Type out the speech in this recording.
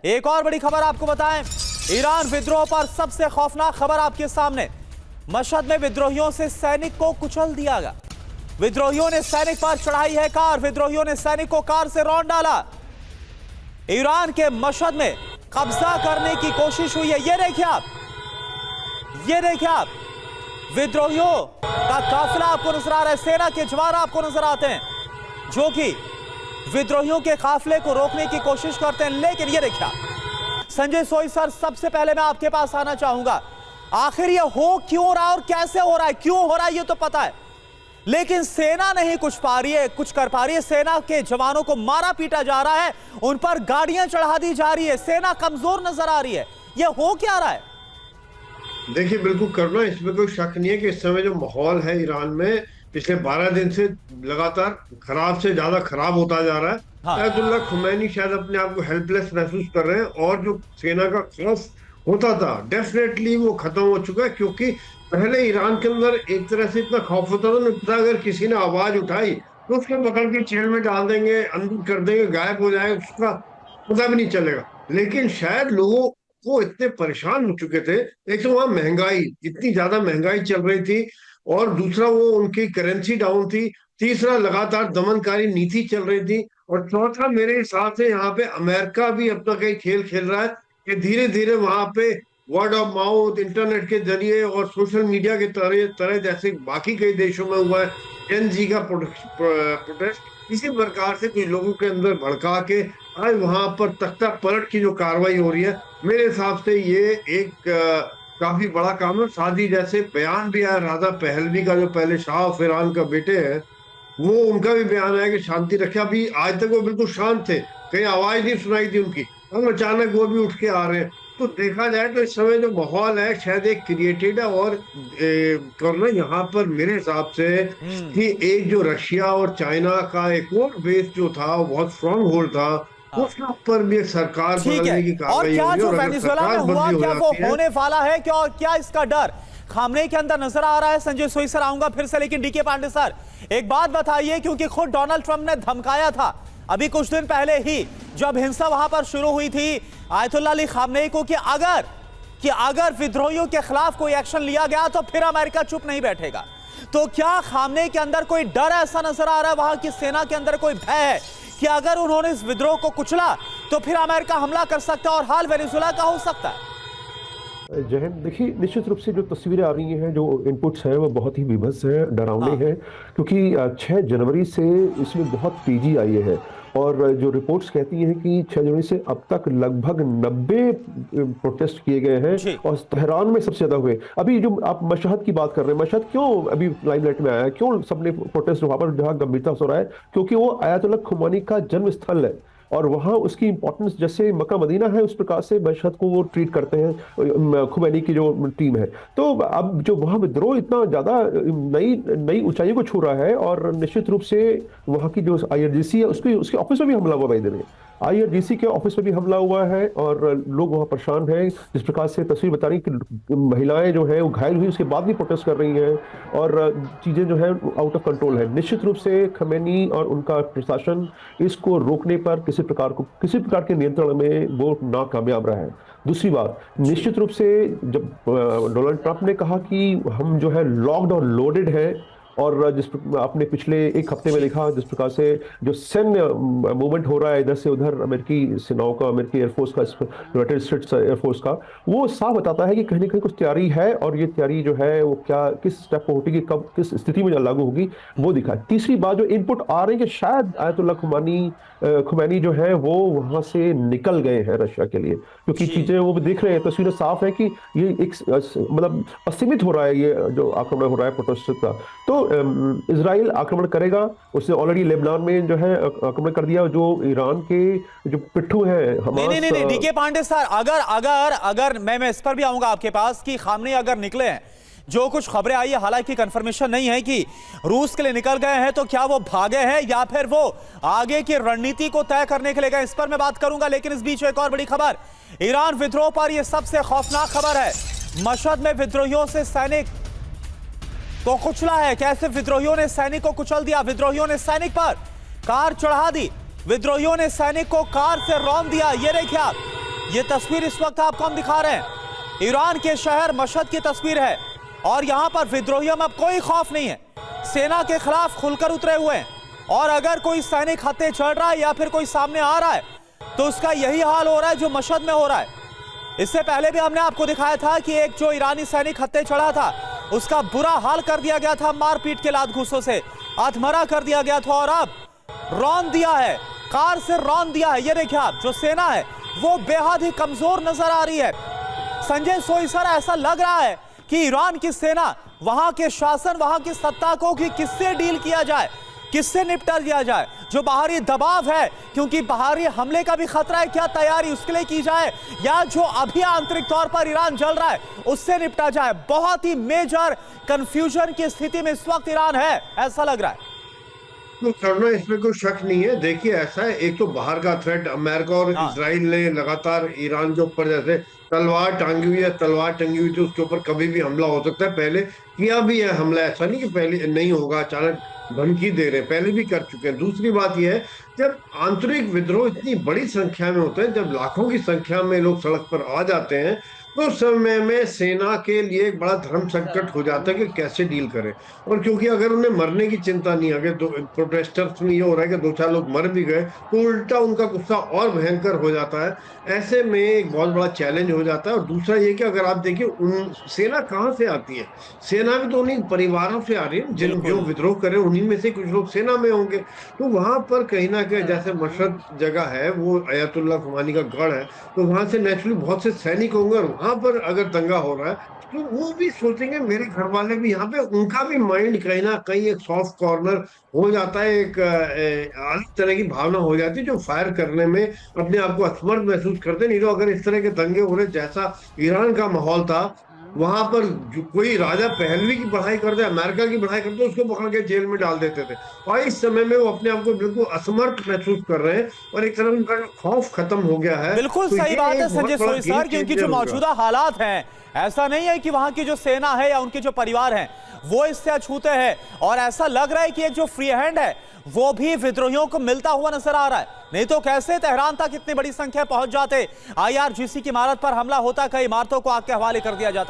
एक और बड़ी खबर आपको बताएं, ईरान विद्रोह पर सबसे खौफनाक खबर आपके सामने। मशहद में विद्रोहियों से सैनिक को कुचल दिया गया। विद्रोहियों ने सैनिक पर चढ़ाई है कार, विद्रोहियों ने सैनिक को कार से रौंद डाला। ईरान के मशहद में कब्जा करने की कोशिश हुई है। ये देखिए आप, विद्रोहियों का काफिला आपको नजर आ रहा है। सेना के जवान आपको नजर आते हैं जो कि विद्रोहियों के काफिले को रोकने की कोशिश करते हैं। लेकिन ये देखिए संजय सोई सर, सबसे पहले मैं आपके पास आना चाहूंगा, आखिर ये हो क्यों रहा है और कैसे हो रहा है? क्यों हो रहा है ये तो पता है, लेकिन सेना नहीं कुछ कर पा रही है। सेना के जवानों को मारा पीटा जा रहा है, उन पर गाड़ियां चढ़ा दी जा रही है, सेना कमजोर नजर आ रही है। ये हो क्या रहा है? देखिए, बिल्कुल करना, इसमें कोई शक नहीं है कि इस समय जो माहौल है ईरान में पिछले 12 दिन से लगातार खराब से ज्यादा खराब होता जा रहा है। अयातुल्लाह खुमैनी शायद अपने आप को हेल्पलेस महसूस कर रहे हैं और जो सेना का खौफ होता था डेफिनेटली वो खत्म हो चुका है, क्योंकि पहले ईरान के अंदर एक तरह से इतना खौफ होता था ना, अगर किसी ने आवाज उठाई तो उसको पकड़ के जेल में डाल देंगे, अंदर कर देंगे, गायब हो जाएगा, उसका पता भी नहीं चलेगा। लेकिन शायद लोगों वो इतने परेशान हो चुके थे, एक तो वहां महंगाई, इतनी ज्यादा महंगाई चल रही थी, और दूसरा वो उनकी करेंसी डाउन थी, तीसरा लगातार दमनकारी नीति चल रही थी, और चौथा मेरे हिसाब से यहाँ पे अमेरिका भी अपना कई खेल खेल रहा है कि धीरे धीरे वहां पे वर्ड ऑफ माउथ, इंटरनेट के जरिए और सोशल मीडिया के तरह जैसे बाकी कई देशों में हुआ है जेन जी का प्रोटेस्ट, इसी प्रकार से कुछ लोगों के अंदर भड़का के आज वहां पर तख्ता पलट की जो कार्रवाई हो रही है, मेरे हिसाब से ये एक काफी बड़ा काम है। साथ ही जैसे बयान भी आया राजा पहलवी का, जो पहले शाह ऑफ ईरान का बेटे है, वो उनका भी बयान आया कि शांति रक्षा भी, आज तक वो बिल्कुल शांत थे, कहीं आवाज नहीं सुनाई थी उनकी, अब अचानक वो भी उठ के आ रहे हैं। तो देखा जाए तो इस समय जो माहौल है शायद एक क्रिएटेड है, और करना यहाँ पर मेरे हिसाब से कि एक जो रशिया और चाइना का एक और बेस जो था वो बहुत स्ट्रॉन्ग होल्ड था, उसके ऊपर भी एक सरकार बदलने की कार्रवाई और क्या जो वेनेजुएला में हुआ क्या वो होने वाला है क्या, और क्या इसका डर खामने के अंदर नजर आ रहा है? संजय सोई सर आऊंगा फिर से, लेकिन डीके पांडे सर एक बात बताइए, क्योंकि खुद डोनाल्ड ट्रंप ने धमकाया था अभी कुछ दिन पहले ही जब हिंसा वहां पर शुरू हुई थी आयतुल्लाह अली खामनेई को, कि अगर विद्रोहियों के खिलाफ कोई एक्शन लिया गया तो फिर अमेरिका चुप नहीं बैठेगा। तो क्या खामनेई के अंदर कोई डर ऐसा नजर आ रहा है, वहां की सेना के अंदर कोई भय है कि अगर उन्होंने इस विद्रोह को कुचला तो फिर अमेरिका हमला कर सकता है और हाल वेनेजुएला का हो सकता है? जहन, देखिए, निश्चित रूप से जो तस्वीरें आ रही हैं, जो इनपुट्स हैं, वो बहुत ही विभत्स हैं, डरावने हैं, क्योंकि 6 जनवरी से इसमें बहुत तेजी आई है। और जो रिपोर्ट्स कहती हैं कि 6 जनवरी से अब तक लगभग 90 प्रोटेस्ट किए गए हैं, और तेहरान में सबसे ज्यादा हुए। अभी जो आप मशहद की बात कर रहे हैं, मशहद क्यों अभी लाइमलाइट में आया है, क्यों सबने प्रोटेस्ट वहां पर जहां गंभीरता से हो रहा है? क्योंकि वो अयातुल्लाह खुमैनी का जन्म स्थल है, और वहाँ उसकी इंपॉर्टेंस जैसे मक्का मदीना है उस प्रकार से मशहद को वो ट्रीट करते हैं खुमैनी की जो टीम है। तो अब जो वहाँ विद्रोह इतना ज़्यादा नई ऊंचाइयों को छू रहा है, और निश्चित रूप से वहाँ की जो IRGC है उसके ऑफिस में भी हमला हुआ भाई दिन IRGC के ऑफिस में भी हमला हुआ है, और लोग वहाँ परेशान हैं। जिस प्रकार से तस्वीर बता रही कि महिलाएं जो है वो घायल हुई, उसके बाद भी प्रोटेस्ट कर रही हैं, और चीज़ें जो है आउट ऑफ कंट्रोल है। निश्चित रूप से खमैनी और उनका प्रशासन इसको रोकने पर किसी प्रकार के नियंत्रण में वो नाकामयाब रहा है। दूसरी बात, निश्चित रूप से जब डोनाल्ड ट्रंप ने कहा कि हम जो है लॉक्ड और लोडेड है, और जिस आपने पिछले एक हफ्ते में लिखा जिस प्रकार से जो सैन्य मूवमेंट हो रहा है इधर से उधर, अमेरिकी सेनाओं का, अमेरिकी एयरफोर्स का, यूनाइटेड स्टेट्स एयरफोर्स का, वो साफ बताता है कि कहीं ना कहीं कुछ तैयारी है, और ये तैयारी जो है वो क्या, किस स्टेप पर होगी, कब, किस स्थिति में लागू होगी, वो दिखा। तीसरी बात, जो इनपुट आ रहे हैं कि शायद आयतुल्लाह खुमैनी जो है वो वहां से निकल गए हैं रशिया के लिए, क्योंकि चीजें वो देख रहे हैं, तस्वीरें साफ है कि ये एक मतलब असीमित हो रहा है, ये जो आक्रमण हो रहा है प्रोटेस्ट का। तो इजराइल आक्रमण करेगा, उसने ऑलरेडी लेबनान में जो है आक्रमण कर दिया, जो ईरान के जो पिट्ठू है हमास। नहीं डीके पांडे सर, अगर मैं इस पर भी आऊंगा आपके पास कि खामनेई अगर निकले हैं, जो कुछ खबरें आई है, हालांकि कंफर्मेशन नहीं है कि रूस के लिए निकल गए हैं, तो क्या वो भागे हैं या फिर वो आगे की रणनीति को तय करने के लिए गए, इस पर मैं बात करूंगा। लेकिन इस बीच एक और बड़ी खबर, ईरान विद्रोह पर यह सबसे खौफनाक खबर है। मशहद में विद्रोहियों से सैनिक को कुचला है। कैसे विद्रोहियों ने सैनिक को कुचल दिया? विद्रोहियों ने सैनिक पर कार चढ़ा दी, विद्रोहियों ने सैनिक को कार से रौंद दिया। ये देखिए आप, ये तस्वीर इस वक्त आपको हम दिखा रहे हैं, ईरान के शहर मशहद की तस्वीर है और यहां पर विद्रोहियों में अब कोई खौफ नहीं है, सेना के खिलाफ खुलकर उतरे हुए हैं और अगर कोई सैनिक हत्या चढ़ रहा है या फिर कोई सामने आ रहा है तो उसका यही हाल हो रहा है जो मशहद में हो रहा है। इससे पहले भी हमने आपको दिखाया था कि एक जो ईरानी सैनिक हत्या चढ़ा था उसका बुरा हाल कर दिया गया था, मारपीट के लात घूसों से अधमरा कर दिया गया था और अब रौंद दिया है, कार से रौंद दिया है। ये देखिए आप, जो सेना है वो बेहद ही कमजोर नजर आ रही है। संजय सोई सर, ऐसा लग रहा है कि ईरान की सेना, वहां के शासन, वहां की सत्ता को कि किससे डील किया जाए, किससे निपटा दिया जाए, जो बाहरी दबाव है, क्योंकि बाहरी हमले का भी खतरा है, क्या तैयारी उसके लिए की जाए या जो अभी आंतरिक तौर पर ईरान जल रहा है उससे निपटा जाए। बहुत ही मेजर कंफ्यूजन की स्थिति में इस वक्त ईरान है, ऐसा लग रहा है। तो करना इसमें कोई शक नहीं है। देखिए ऐसा है, एक तो बाहर का थ्रेट अमेरिका और इजराइल ने लगातार ईरान के ऊपर जैसे तलवार टांगी हुई है, तलवार टंगी हुई थी, उसके ऊपर कभी भी हमला हो सकता है। पहले किया भी है हमला, ऐसा नहीं कि पहले नहीं होगा, अचानक धमकी दे रहे, पहले भी कर चुके हैं। दूसरी बात यह है, जब आंतरिक विद्रोह इतनी बड़ी संख्या में होते हैं, जब लाखों की संख्या में लोग सड़क पर आ जाते हैं, तो समय में सेना के लिए एक बड़ा धर्म संकट हो जाता है कि कैसे डील करें। और क्योंकि अगर उन्हें मरने की चिंता नहीं, अगर प्रोटेस्टर्स में ये हो रहा है कि 2-4 लोग मर भी गए तो उल्टा उनका गुस्सा और भयंकर हो जाता है। ऐसे में एक बहुत बड़ा चैलेंज हो जाता है। और दूसरा ये कि अगर आप देखिए सेना कहाँ से आती है, सेना भी तो उन्हीं परिवारों से आ रही है जिन जो विद्रोह करे, उन्हीं में से कुछ लोग सेना में होंगे। तो वहां पर कहीं ना कहीं, जैसे मशहद जगह है वो अयतुल्ला खुमानी का गढ़ है, तो वहां से नेचुरली बहुत से सैनिक होंगे और वहां पर अगर दंगा हो रहा है तो वो भी सोचेंगे मेरे घर वाले भी यहाँ पे, उनका भी माइंड कहीं ना कहीं एक सॉफ्ट कॉर्नर हो जाता है, एक अलग तरह की भावना हो जाती है जो फायर करने में अपने आप को असमर्थ महसूस करते। नहीं तो अगर इस तरह के दंगे हो रहे जैसा ईरान का माहौल था, वहां पर कोई राजा पहलवी की पढ़ाई करते, अमेरिका की पढ़ाई करते, उसको पकड़ के जेल में डाल देते थे। और इस समय में वो अपने आप को बिल्कुल असमर्थ महसूस कर रहे हैं और एक तरह उनका खौफ खत्म हो गया है। बिल्कुल सही बात है संजय सोई सर, क्योंकि जो मौजूदा हालात हैं, ऐसा नहीं है कि वहां की जो सेना है या उनके जो परिवार हैं वो इससे अछूते हैं, और ऐसा लग रहा है कि एक जो फ्री हैंड है वो भी विद्रोहियों को मिलता हुआ नजर आ रहा है। नहीं तो कैसे तेहरान तक इतनी बड़ी संख्या पहुंच जाते, IRGC की इमारत पर हमला होता, कई इमारतों को आग के हवाले कर दिया जाता।